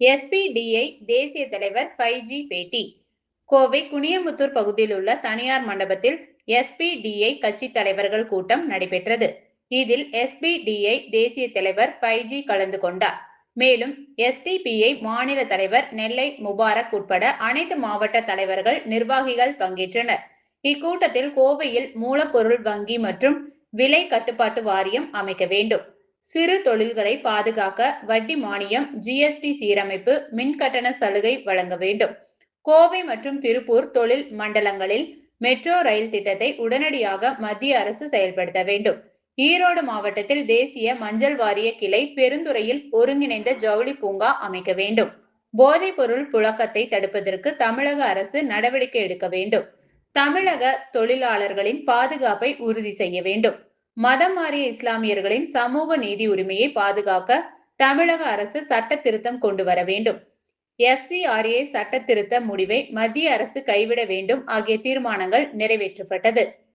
SPDI தேசிய தலைவர் 5G பேட்டி. கோவை குனியமுத்தூர் பகுதியில் உள்ள தனியார் மண்டபத்தில் எஸ்பிடிஐ கட்சி தலைவர்கள் கூட்டம் நடைபெற்றது. இதில் எஸ்பிடிஐ தேசிய தலைவர் 5G கலந்து கொண்டார். மேலும் எஸ்டிபிஐ மாநில தலைவர் நெல்லை முபாரக் உட்பட அனைத்து மாவட்ட தலைவர்கள், நிர்வாகிகள் பங்கேற்றனர். இக்கூட்டத்தில் கோவையில் மூலப்பொருள் வங்கி மற்றும் விலை கட்டுப்பாட்டு வாரியம் அமைக்க வேண்டும், சிறு தொழில்களை பாதுகாக்க வட்டி மானியம், ஜிஎஸ்டி சீரமைப்பு, மின்கட்டண சலுகை வழங்க வேண்டும், கோவை மற்றும் திருப்பூர் தொழில் மண்டலங்களில் மெட்ரோ ரயில் திட்டத்தை உடனடியாக மத்திய அரசு செயல்படுத்த வேண்டும், ஈரோடு மாவட்டத்தில் தேசிய மஞ்சள் வாரிய கிளை, பெருந்துறையில் ஒருங்கிணைந்த ஜவுளி பூங்கா அமைக்க வேண்டும், போதைப் பொருள் புழக்கத்தை தடுப்பதற்கு தமிழக அரசு நடவடிக்கை எடுக்க வேண்டும், தமிழக தொழிலாளர்களின் பாதுகாப்பை உறுதி செய்ய வேண்டும், மதம் மாறிய இஸ்லாமியர்களின் சமூக நீதி உரிமையை பாதுகாக்க தமிழக அரசு சட்ட திருத்தம் கொண்டு வர வேண்டும், FCRA சட்ட திருத்த முடிவை மத்திய அரசு கைவிட வேண்டும் ஆகிய தீர்மானங்கள் நிறைவேற்றப்பட்டது.